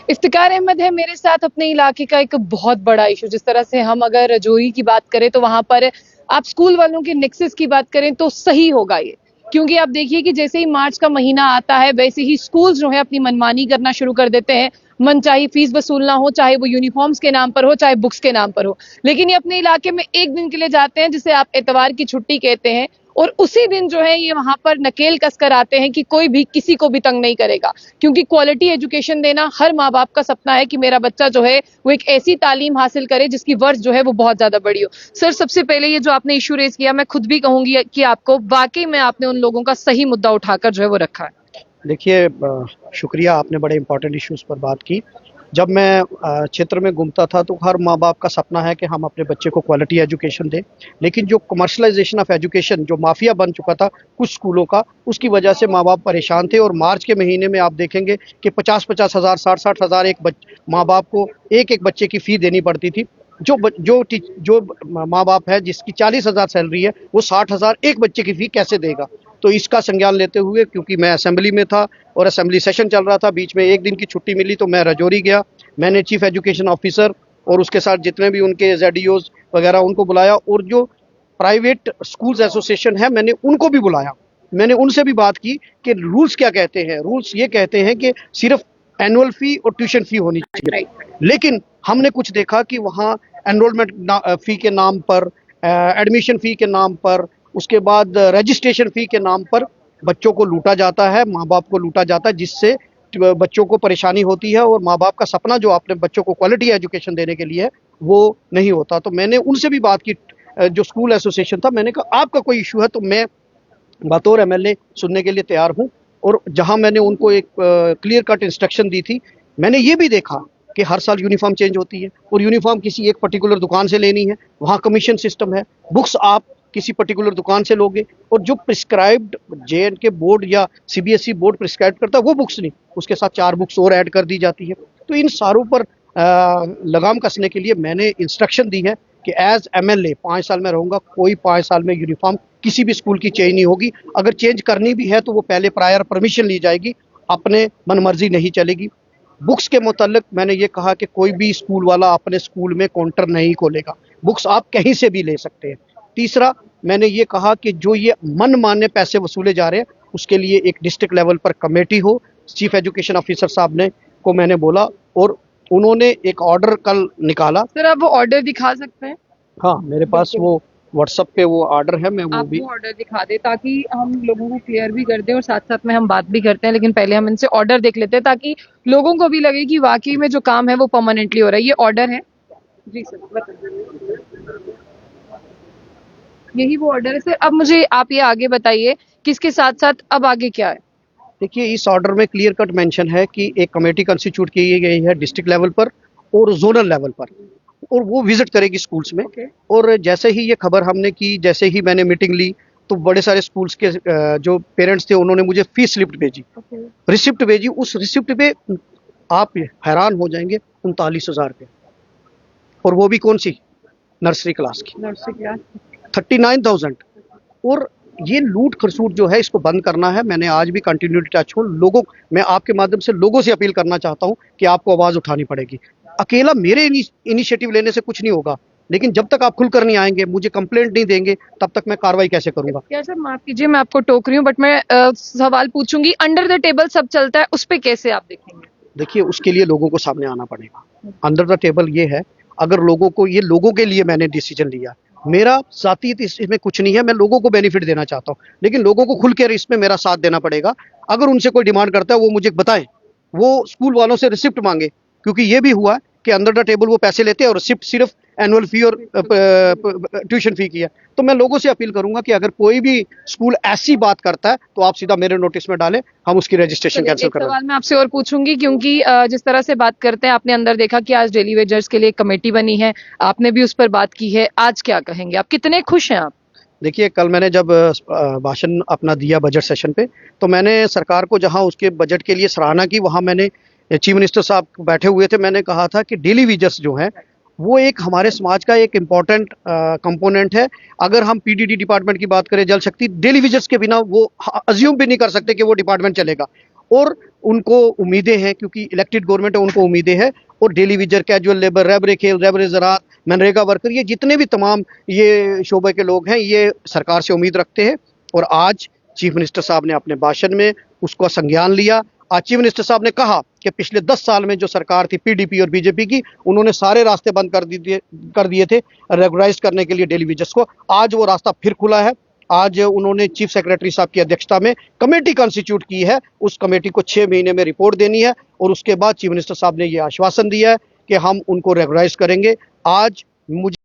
इफ्तिकार अहमद है मेरे साथ। अपने इलाके का एक बहुत बड़ा इशू, जिस तरह से हम अगर रजौरी की बात करें तो वहां पर आप स्कूल वालों के नेक्सस की बात करें तो सही होगा ये, क्योंकि आप देखिए कि जैसे ही मार्च का महीना आता है वैसे ही स्कूल जो है अपनी मनमानी करना शुरू कर देते हैं। मनचाही फीस वसूलना हो, चाहे वो यूनिफॉर्म्स के नाम पर हो, चाहे बुक्स के नाम पर हो। लेकिन ये अपने इलाके में एक दिन के लिए जाते हैं, जिसे आप एतवार की छुट्टी कहते हैं, और उसी दिन जो है ये वहां पर नकेल कस कर आते हैं कि कोई भी किसी को भी तंग नहीं करेगा, क्योंकि क्वालिटी एजुकेशन देना हर माँ बाप का सपना है कि मेरा बच्चा जो है वो एक ऐसी तालीम हासिल करे जिसकी वर्ष जो है वो बहुत ज्यादा बड़ी हो। सर, सबसे पहले ये जो आपने इशू रेज किया, मैं खुद भी कहूंगी कि आपको वाकई में आपने उन लोगों का सही मुद्दा उठाकर जो है वो रखा है। देखिए, शुक्रिया, आपने बड़े इंपॉर्टेंट इश्यूज पर बात की। जब मैं क्षेत्र में घूमता था तो हर माँ बाप का सपना है कि हम अपने बच्चे को क्वालिटी एजुकेशन दें, लेकिन जो कमर्शलाइजेशन ऑफ एजुकेशन, जो माफिया बन चुका था कुछ स्कूलों का, उसकी वजह से माँ बाप परेशान थे। और मार्च के महीने में आप देखेंगे कि 50-50 हज़ार, 60-60 हज़ार माँ बाप को एक एक बच्चे की फ़ी देनी पड़ती थी। जो माँ बाप है जिसकी 40,000 सैलरी है, वो 60,000 एक बच्चे की फ़ी कैसे देगा? तो इसका संज्ञान लेते हुए, क्योंकि मैं असेंबली में था और असेंबली सेशन चल रहा था, बीच में एक दिन की छुट्टी मिली तो मैं रजौरी गया। मैंने चीफ एजुकेशन ऑफिसर और उसके साथ जितने भी उनके ZDOs वगैरह उनको बुलाया, और जो प्राइवेट स्कूल्स एसोसिएशन है मैंने उनको भी बुलाया। मैंने उनसे भी बात की कि रूल्स क्या कहते हैं। रूल्स ये कहते हैं कि सिर्फ एनुअल फ़ी और ट्यूशन फ़ी होनी चाहिए, लेकिन हमने कुछ देखा कि वहाँ एनरोलमेंट फ़ी के नाम पर, एडमिशन फ़ी के नाम पर, उसके बाद रजिस्ट्रेशन फ़ी के नाम पर बच्चों को लूटा जाता है, माँ बाप को लूटा जाता है, जिससे बच्चों को परेशानी होती है और माँ बाप का सपना जो अपने बच्चों को क्वालिटी एजुकेशन देने के लिए है वो नहीं होता। तो मैंने उनसे भी बात की, जो स्कूल एसोसिएशन था, मैंने कहा आपका कोई इशू है तो मैं बतौर MLA सुनने के लिए तैयार हूँ। और जहाँ मैंने उनको एक क्लियर कट इंस्ट्रक्शन दी थी, मैंने ये भी देखा कि हर साल यूनिफॉर्म चेंज होती है और यूनिफॉर्म किसी एक पर्टिकुलर दुकान से लेनी है, वहाँ कमीशन सिस्टम है। बुक्स आप किसी पर्टिकुलर दुकान से लोगे, और जो प्रिस्क्राइब्ड JNK बोर्ड या CBSE बोर्ड प्रिस्क्राइब करता है वो बुक्स नहीं, उसके साथ 4 बुक्स और ऐड कर दी जाती है। तो इन सारों पर लगाम कसने के लिए मैंने इंस्ट्रक्शन दी है कि एज MLA 5 साल में रहूंगा, कोई 5 साल में यूनिफॉर्म किसी भी स्कूल की चेंज नहीं होगी। अगर चेंज करनी भी है तो वो पहले प्रायर परमिशन ली जाएगी, अपने मनमर्जी नहीं चलेगी। बुक्स के मुतालिक मैंने ये कहा कि कोई भी स्कूल वाला अपने स्कूल में काउंटर नहीं खोलेगा, बुक्स आप कहीं से भी ले सकते हैं। तीसरा, मैंने ये कहा कि जो ये मनमाने पैसे वसूले जा रहे हैं उसके लिए एक डिस्ट्रिक्ट लेवल पर कमेटी हो। चीफ एजुकेशन ऑफिसर साहब ने को मैंने बोला और उन्होंने एक ऑर्डर कल निकाला। सर, आप वो ऑर्डर दिखा सकते हैं? हाँ, मेरे पास वो व्हाट्सएप पे वो ऑर्डर है, मैं वो आप भी वो ऑर्डर दिखा दे ताकि हम लोगों को क्लियर भी कर दें, और साथ साथ में हम बात भी करते हैं। लेकिन पहले हम इनसे ऑर्डर देख लेते हैं ताकि लोगों को भी लगे कि वाकई में जो काम है वो परमानेंटली हो रहा है। ये ऑर्डर है जी सर, बताइए। यही वो ऑर्डर है सर। अब मुझे आप ये आगे बताइए कि इसके साथ साथ अब आगे क्या है? देखिए, इस ऑर्डर में क्लियर कट मेंशन है कि एक कमेटी कंस्टिट्यूट की गई है डिस्ट्रिक्ट लेवल पर और जोनल लेवल पर, और वो विजिट करेगी स्कूल्स में। और जैसे ही ये खबर हमने की, जैसे ही मैंने मीटिंग ली, तो बड़े सारे स्कूल्स के जो पेरेंट्स थे उन्होंने मुझे फीस स्लिप भेजी, रिसिप्ट भेजी। उस रिसिप्ट पे आप हैरान हो जाएंगे, 39,000 रुपये, और वो भी कौन सी नर्सरी क्लास की, नर्सरी क्लास। 39,000। और ये लूट खरसूट जो है इसको बंद करना है। मैंने आज भी कंटिन्यूटी टच हूँ लोगों, मैं आपके माध्यम से लोगों से अपील करना चाहता हूँ कि आपको आवाज उठानी पड़ेगी। अकेला मेरे इनिशिएटिव लेने से कुछ नहीं होगा, लेकिन जब तक आप खुलकर नहीं आएंगे, मुझे कंप्लेंट नहीं देंगे, तब तक मैं कार्रवाई कैसे करूंगा? क्या सर, माफ कीजिए मैं आपको टोक रही हूँ, बट मैं सवाल पूछूंगी। अंडर द टेबल सब चलता है, उस पे कैसे आप देखेंगे? देखिए, उसके लिए लोगों को सामने आना पड़ेगा। अंडर द टेबल ये है, अगर लोगों को, ये लोगों के लिए मैंने डिसीजन लिया, मेरा साथी इसमें कुछ नहीं है, मैं लोगों को बेनिफिट देना चाहता हूँ, लेकिन लोगों को खुल कर इसमें मेरा साथ देना पड़ेगा। अगर उनसे कोई डिमांड करता है वो मुझे बताएं, वो स्कूल वालों से रिसिप्ट मांगे, क्योंकि ये भी हुआ कि अंडर द टेबल वो पैसे लेते हैं और रिसिप्ट सिर्फ एनुअल फी और ट्यूशन फी की है। तो मैं लोगों से अपील करूंगा कि अगर कोई भी स्कूल ऐसी बात करता है तो आप सीधा मेरे नोटिस में डालें, हम उसकी रजिस्ट्रेशन कैंसिल एक सवाल मैं आपसे और पूछूंगी, क्योंकि जिस तरह से बात करते हैं, आपने अंदर देखा कि आज डेली वेजर्स के लिए एक कमेटी बनी है, आपने भी उस पर बात की है। आज क्या कहेंगे, आप कितने खुश हैं आप? देखिए, कल मैंने जब भाषण अपना दिया बजट सेशन पे, तो मैंने सरकार को जहां उसके बजट के लिए सराहना की, वहां मैंने चीफ मिनिस्टर साहब बैठे हुए थे, मैंने कहा था कि डेली वेजर्स जो है वो एक हमारे समाज का एक इम्पॉर्टेंट कंपोनेंट है। अगर हम PDD डिपार्टमेंट की बात करें, जल शक्ति, डेली वेजर्स के बिना वो अज्यूम भी नहीं कर सकते कि वो डिपार्टमेंट चलेगा। और उनको उम्मीदें हैं, क्योंकि इलेक्टेड गवर्नमेंट है, उनको उम्मीदें हैं। और डेली वेजर, कैजुअल लेबर, रेबरे खेल, रेबरे ज़राअत, मनरेगा वर्कर, ये जितने भी तमाम ये शोबे के लोग हैं, ये सरकार से उम्मीद रखते हैं। और आज चीफ मिनिस्टर साहब ने अपने भाषण में उसका संज्ञान लिया। आज चीफ मिनिस्टर साहब ने कहा कि पिछले 10 साल में जो सरकार थी पीडीपी और बीजेपी की, उन्होंने सारे रास्ते बंद कर दिए थे रेगुलराइज करने के लिए डेली वेजर्स को। आज वो रास्ता फिर खुला है। आज उन्होंने चीफ सेक्रेटरी साहब की अध्यक्षता में कमेटी कॉन्स्टिट्यूट की है। उस कमेटी को 6 महीने में रिपोर्ट देनी है और उसके बाद चीफ मिनिस्टर साहब ने ये आश्वासन दिया है कि हम उनको रेगुलराइज करेंगे। आज मुझे